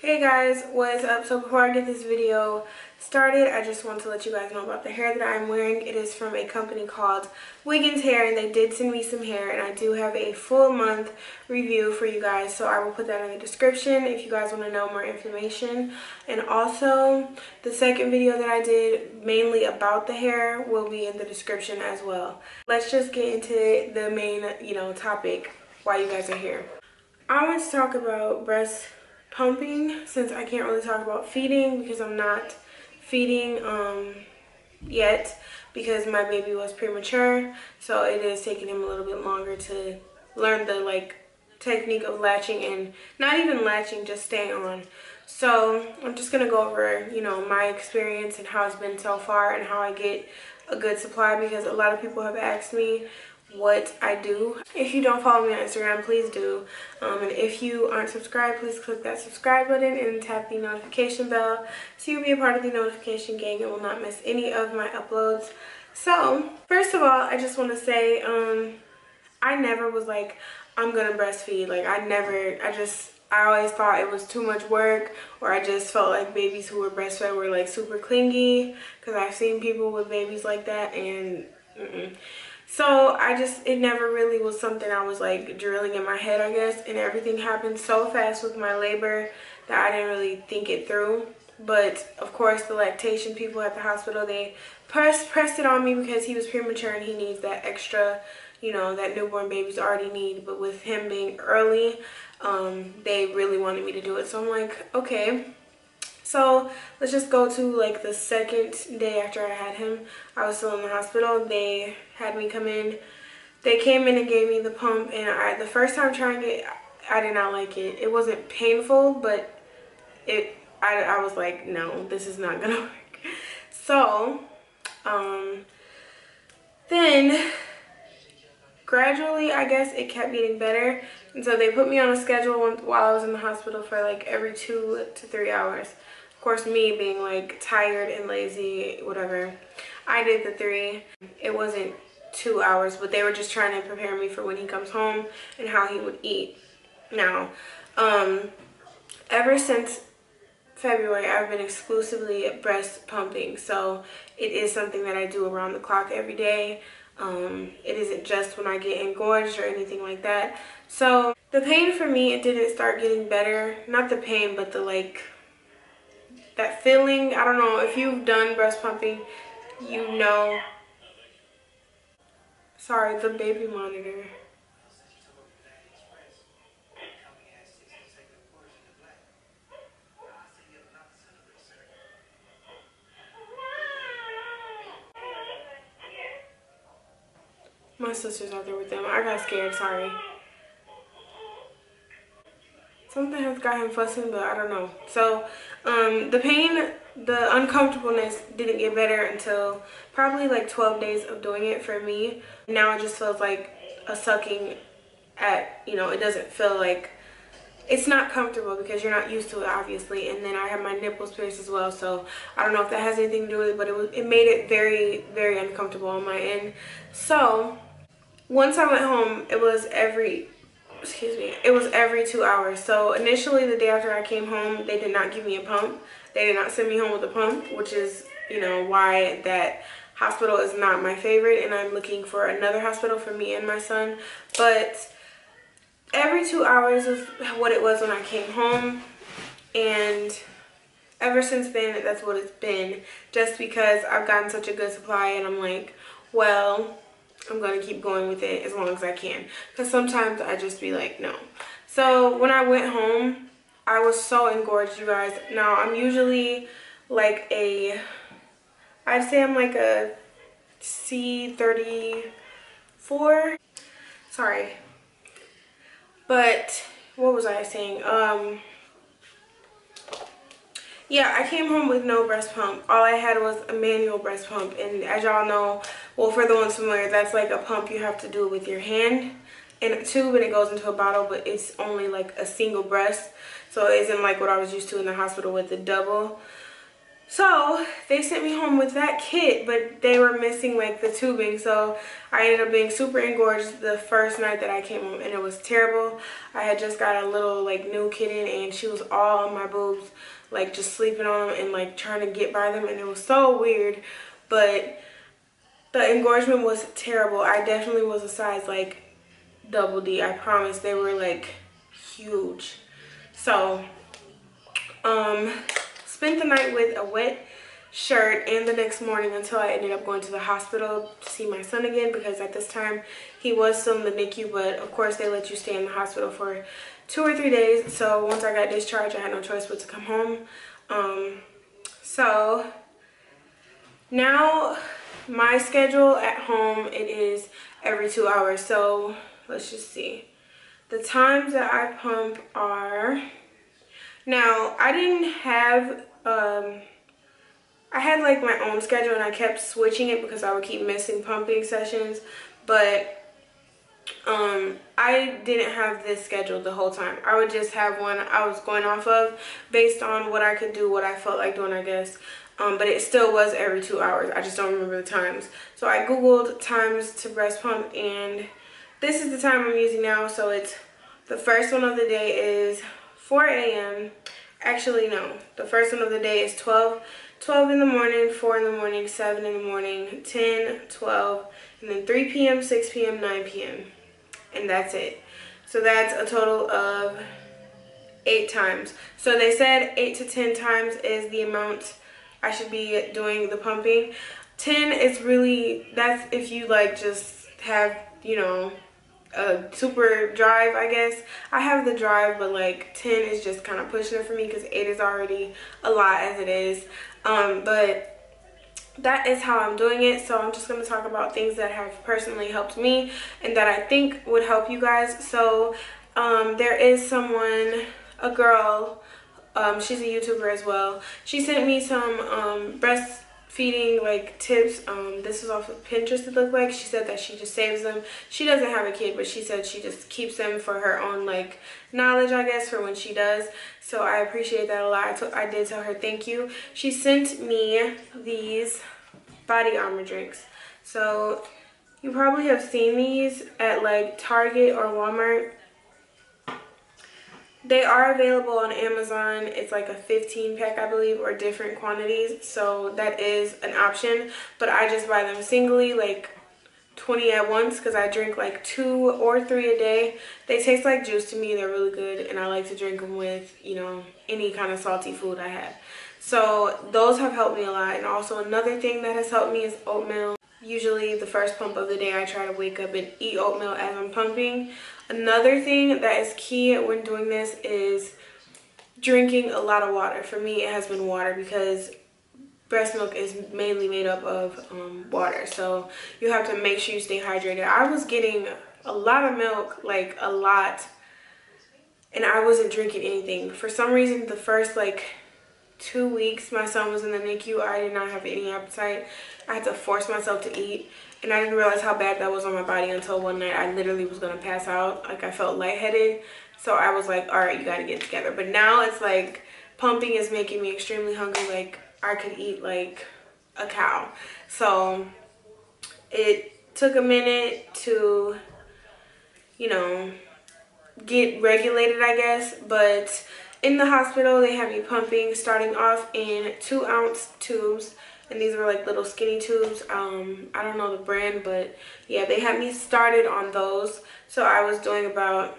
Hey guys, what is up? So before I get this video started, I just want to let you guys know about the hair that I'm wearing. It is from a company called Wiggins Hair, and they did send me some hair, and I do have a full month review for you guys, so I will put that in the description if you guys want to know more information. And also, the second video that I did mainly about the hair will be in the description as well. Let's just get into the main, topic why you guys are here. I want to talk about breast pumping, since I can't really talk about feeding because I'm not feeding yet because my baby was premature, so it is taking him a little bit longer to learn the technique of latching, and not even latching, just staying on. So I'm just gonna go over my experience and how it's been so far and how I get a good supply, because a lot of people have asked me what I do. If you don't follow me on Instagram, please do. And if you aren't subscribed, please click that subscribe button and tap the notification bell so you'll be a part of the notification gang and will not miss any of my uploads. So first of all, I just want to say I never was like, I'm gonna breastfeed. I always thought it was too much work, or I just felt like babies who were breastfed were like super clingy, because I've seen people with babies like that, and So it never really was something I was like drilling in my head, I guess, and everything happened so fast with my labor that I didn't really think it through. But of course, the lactation people at the hospital, they pressed it on me because he was premature and he needs that extra, that newborn babies already need. But with him being early, they really wanted me to do it. So I'm like, okay. So let's just go to like the second day after I had him. I was still in the hospital. They had me come in. They came in and gave me the pump, and the first time trying it, I did not like it. It wasn't painful, but I was like, no, this is not gonna work. So then gradually, I guess, it kept getting better, and so they put me on a schedule while I was in the hospital for like every 2 to 3 hours. Of course, me being like tired and lazy, whatever, I did the 3. It wasn't 2 hours, but they were just trying to prepare me for when he comes home and how he would eat. Now, ever since February, I've been exclusively breast pumping, so it is something that I do around the clock every day. It isn't just when I get engorged or anything like that. So the pain for me, it didn't start getting better. Not the pain, but that feeling. I don't know if you've done breast pumping, Sorry, the baby monitor. My sister's out there with them. I got scared, sorry. Something has got him fussing, but I don't know. So the pain, the uncomfortableness didn't get better until probably like 12 days of doing it for me. Now it just feels like a sucking at, it doesn't feel like, it's not comfortable because you're not used to it, obviously. And then I have my nipples pierced as well, so I don't know if that has anything to do with it, but it made it very, very uncomfortable on my end. So once I went home, it was every 2 hours. So initially, the day after I came home, they did not give me a pump. They did not send me home with a pump, which is, why that hospital is not my favorite, and I'm looking for another hospital for me and my son. But every 2 hours was what it was when I came home, and ever since then, that's what it's been, just because I've gotten such a good supply, and I'm like, well, I'm going to keep going with it as long as I can, because sometimes I just be like, no. So when I went home, I was so engorged, you guys. Now, I'm usually like I'd say I'm like a C34. Sorry. But what was I saying? Yeah, I came home with no breast pump. All I had was a manual breast pump. And as y'all know, well, for the ones familiar, that's like a pump you have to do with your hand in a tube, and it goes into a bottle, but it's only like a single breast. So it isn't like what I was used to in the hospital with the double. So they sent me home with that kit, but they were missing like the tubing. So I ended up being super engorged the first night that I came home, and it was terrible. I had just got a little like new kitten, and she was all on my boobs, like just sleeping on them and like trying to get by them, and it was so weird. But the engorgement was terrible. I definitely was a size like double D. I promise. They were like huge. So spent the night with a wet shirt and the next morning until I ended up going to the hospital to see my son again, because at this time he was still in the NICU, but of course they let you stay in the hospital for 2 or 3 days. So once I got discharged, I had no choice but to come home. So now my schedule at home, it is every 2 hours. So let's just see. The times that I pump are, now I didn't have, I had like my own schedule and I kept switching it because I would keep missing pumping sessions, but I didn't have this schedule the whole time. I would just have one I was going off of based on what I could do, what I felt like doing, I guess. But it still was every 2 hours. I just don't remember the times. So I Googled times to breast pump, and this is the time I'm using now. So it's, the first one of the day is 4 a.m. Actually, no. The first one of the day is 12 in the morning, 4 in the morning, 7 in the morning, 10, 12, and then 3 p.m., 6 p.m., 9 p.m. And that's it. So that's a total of 8 times. So they said 8 to 10 times is the amount I should be doing the pumping. 10 is really, that's if you like just have, you know, a super drive, I guess. I have the drive, but like 10 is just kind of pushing it for me because 8 is already a lot as it is. But that is how I'm doing it. So I'm just going to talk about things that have personally helped me and that I think would help you guys. So there is someone, a girl, she's a YouTuber as well. She sent me some breastfeeding like tips. This is off of Pinterest, it looked like. She said that she just saves them. She doesn't have a kid, but she said she just keeps them for her own like knowledge, I guess, for when she does. So I appreciate that a lot. I did tell her thank you. She sent me these body armor drinks. So you probably have seen these at like Target or Walmart. They are available on Amazon. It's like a 15 pack, I believe, or different quantities. So that is an option. But I just buy them singly, like 20 at once, because I drink like 2 or 3 a day. They taste like juice to me. They're really good. And I like to drink them with, you know, any kind of salty food I have. So those have helped me a lot. And also another thing that has helped me is oatmeal. Usually the first pump of the day, I try to wake up and eat oatmeal as I'm pumping. Another thing that is key when doing this is drinking a lot of water. For me, it has been water because breast milk is mainly made up of water. So you have to make sure you stay hydrated. I was getting a lot of milk, like a lot, and I wasn't drinking anything. For some reason, the first like 2 weeks my son was in the NICU, I did not have any appetite. I had to force myself to eat, and I didn't realize how bad that was on my body until one night I literally was gonna pass out. Like I felt lightheaded, so I was like, all right, you gotta get it together. But now it's like pumping is making me extremely hungry. Like I could eat like a cow. So it took a minute to, you know, get regulated, I guess. But in the hospital, they have you pumping, starting off in 2-ounce tubes. And these were like little skinny tubes. I don't know the brand, but yeah, they had me started on those. So I was doing about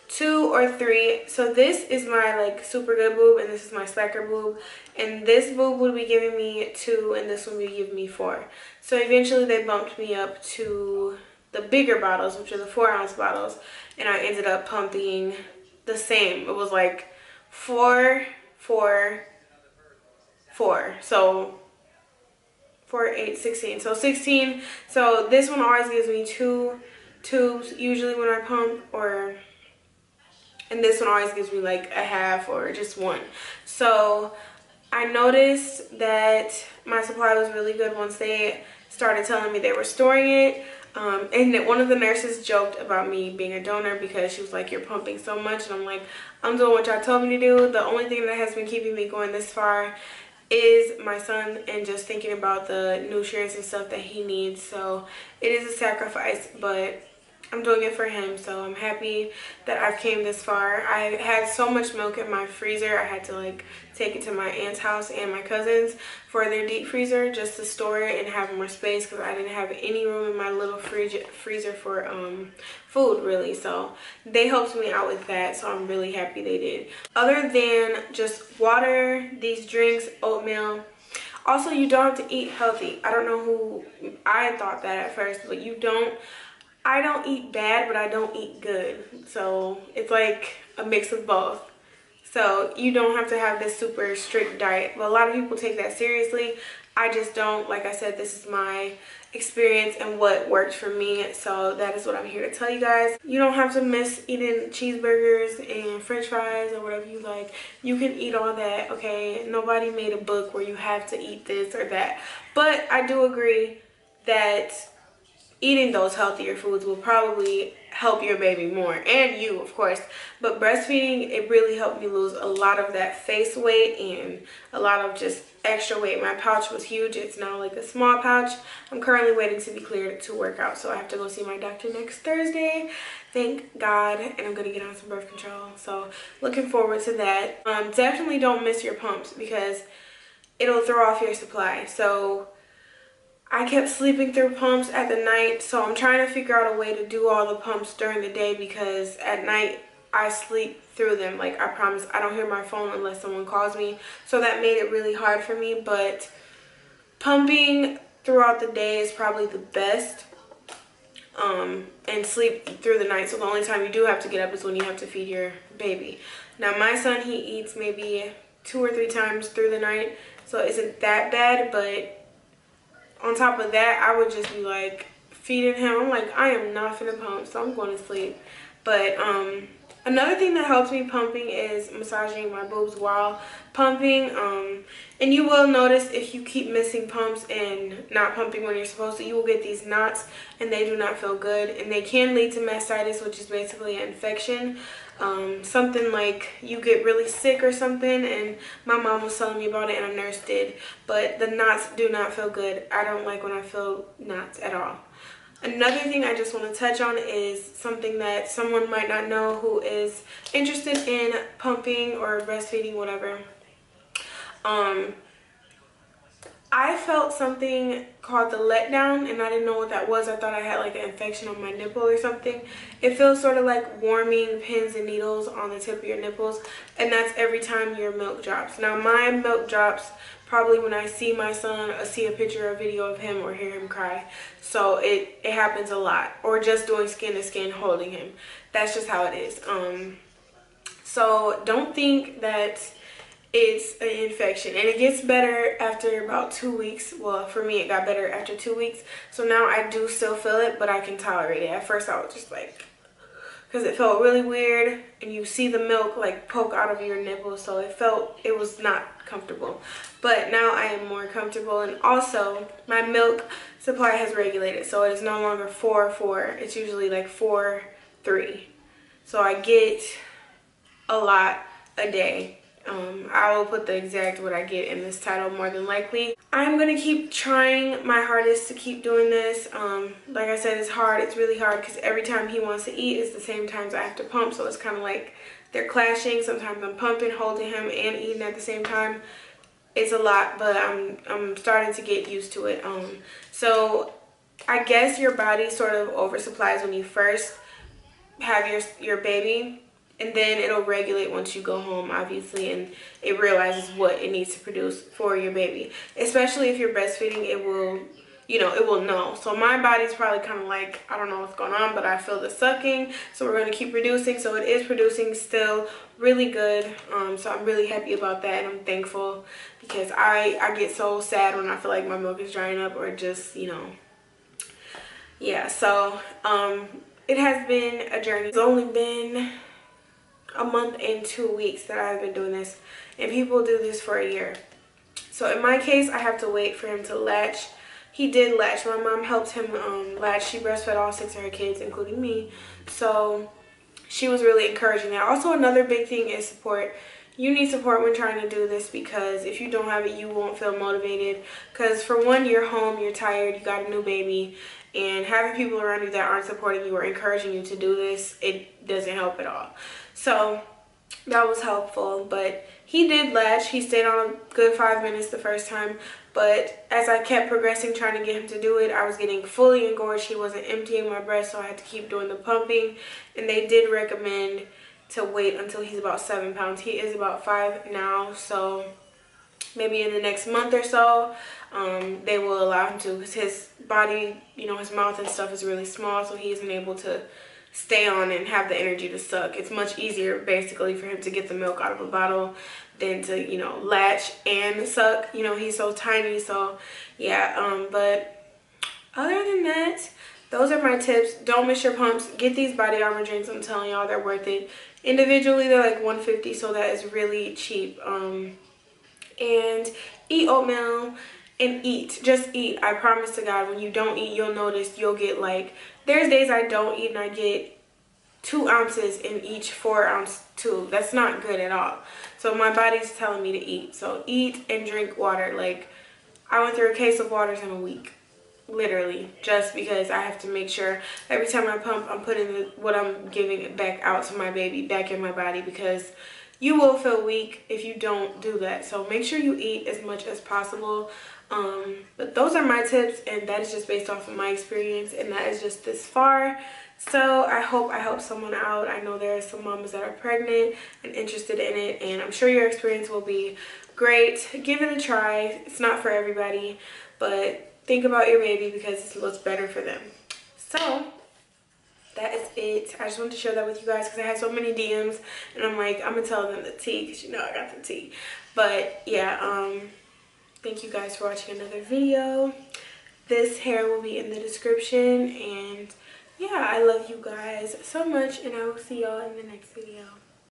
2 or 3. So this is my like super good boob, and this is my slacker boob. And this boob would be giving me 2, and this one would be giving me 4. So eventually they bumped me up to the bigger bottles, which are the 4-ounce bottles. And I ended up pumping the same. It was like 4, 4, 4. So 4, 8, 16. So 16. So this one always gives me 2 tubes usually when I pump, and this one always gives me like a half or just 1. So I noticed that my supply was really good once they started telling me they were storing it. And one of the nurses joked about me being a donor because she was like, you're pumping so much. And I'm like, I'm doing what y'all told me to do. The only thing that has been keeping me going this far is my son and just thinking about the nutrients and stuff that he needs. So it is a sacrifice, but I'm doing it for him, so I'm happy that I've came this far. I had so much milk in my freezer. I had to like take it to my aunt's house and my cousin's for their deep freezer just to store it and have more space because I didn't have any room in my little freezer for food really. So they helped me out with that, so I'm really happy they did. Other than just water, these drinks, oatmeal. Also, you don't have to eat healthy. I don't know who, I thought that at first, but you don't. I don't eat bad, but I don't eat good. So it's like a mix of both. So you don't have to have this super strict diet. But a lot of people take that seriously. I just don't. Like I said, this is my experience and what worked for me. So that is what I'm here to tell you guys. You don't have to miss eating cheeseburgers and french fries or whatever you like. You can eat all that, okay? Nobody made a book where you have to eat this or that. But I do agree that eating those healthier foods will probably help your baby more, and you of course. But breastfeeding, it really helped me lose a lot of that face weight and a lot of just extra weight. My pouch was huge. It's now like a small pouch. I'm currently waiting to be cleared to work out, so I have to go see my doctor next Thursday, thank God, and I'm gonna get on some birth control, so looking forward to that. Definitely don't miss your pumps because it'll throw off your supply. So I kept sleeping through pumps at the night, so I'm trying to figure out a way to do all the pumps during the day because at night I sleep through them. Like, I promise I don't hear my phone unless someone calls me, so that made it really hard for me. But pumping throughout the day is probably the best, and sleep through the night. So the only time you do have to get up is when you have to feed your baby. Now my son, he eats maybe 2 or 3 times through the night, so it isn't that bad. But on top of that, I would just be like feeding him. I'm like, I am not finna pump, so I'm going to sleep. But another thing that helps me pumping is massaging my boobs while pumping. And you will notice if you keep missing pumps and not pumping when you're supposed to, you will get these knots, and they do not feel good, and they can lead to mastitis, which is basically an infection. Something like you get really sick or something, and my mom was telling me about it and a nurse did, but the knots do not feel good. I don't like when I feel knots at all. Another thing I just want to touch on is something that someone might not know who is interested in pumping or breastfeeding, whatever. I felt something called the letdown, and I didn't know what that was. I thought I had like an infection on my nipple or something. It feels sort of like warming pins and needles on the tip of your nipples, and that's every time your milk drops. Now my milk drops probably when I see my son, or see a picture or video of him, or hear him cry. So it happens a lot, or just doing skin to skin holding him. That's just how it is. So don't think that it's an infection, and it gets better after about 2 weeks. Well, for me it got better after 2 weeks, so now I do still feel it, but I can tolerate it. At first I was just like, because it felt really weird, and you see the milk like poke out of your nipples, so it was not comfortable. But now I am more comfortable, and also my milk supply has regulated, so it is no longer 4-4. It's usually like 4-3, so I get a lot a day. I will put the exact what I get in this title more than likely. I'm gonna keep trying my hardest to keep doing this. Like I said, it's hard. It's really hard because every time he wants to eat is the same times I have to pump, so it's kind of like they're clashing. Sometimes I'm pumping, holding him, and eating at the same time. It's a lot, but I'm starting to get used to it. So I guess your body sort of oversupplies when you first have your baby, and then it'll regulate once you go home, obviously, and it realizes what it needs to produce for your baby. Especially if you're breastfeeding, it will, it will know. So my body's probably kind of like, I don't know what's going on, but I feel the sucking, so we're going to keep producing. So it is producing still really good. So I'm really happy about that, and I'm thankful, because I get so sad when I feel like my milk is drying up, or just, yeah. So it has been a journey. It's only been a month and 2 weeks that I've been doing this, and people do this for a year. So in my case, I have to wait for him to latch he did latch. My mom helped him latch. She breastfed all 6 of her kids, including me. So she was really encouraging that. Also, another big thing is support. You need support when trying to do this, because if you don't have it, you won't feel motivated. Because for one, you're home, you're tired, you got a new baby, and having people around you that aren't supporting you or encouraging you to do this, it doesn't help at all. So that was helpful, but he did latch. He stayed on a good 5 minutes the first time, but as I kept progressing trying to get him to do it, I was getting fully engorged. He wasn't emptying my breast, so I had to keep doing the pumping, and they did recommend to wait until he's about 7 pounds. He is about 5 now, so maybe in the next month or so, they will allow him to, because his body, you know, his mouth and stuff is really small, so he isn't able to stay on and have the energy to suck. It's much easier basically for him to get the milk out of a bottle than to, you know, latch and suck. You know, he's so tiny. So yeah, but other than that, those are my tips. Don't miss your pumps. Get these body armor drinks. I'm telling y'all, they're worth it. Individually, they're like $150, so that is really cheap. And eat oatmeal and eat. Just eat. I promise to God, when you don't eat, you'll notice you'll get like, there's days I don't eat and I get 2 ounces in each 4-ounce tube. That's not good at all. So my body's telling me to eat. So eat and drink water. Like, I went through a case of waters in a week. Literally, just because I have to make sure every time I pump, I'm putting what I'm giving back out to my baby back in my body, because you will feel weak if you don't do that. So make sure you eat as much as possible. But those are my tips, and that is just based off of my experience, and that is just this far. So I hope I helped someone out. I know there are some moms that are pregnant and interested in it, and I'm sure your experience will be great. Give it a try. It's not for everybody, but think about your baby, because it's what's better for them. So that is it. I just wanted to share that with you guys, because I had so many DMs, and I'm like, I'm gonna tell them the tea, because you know I got the tea. But yeah, thank you guys for watching another video. This hair will be in the description, and yeah, I love you guys so much, and I will see y'all in the next video.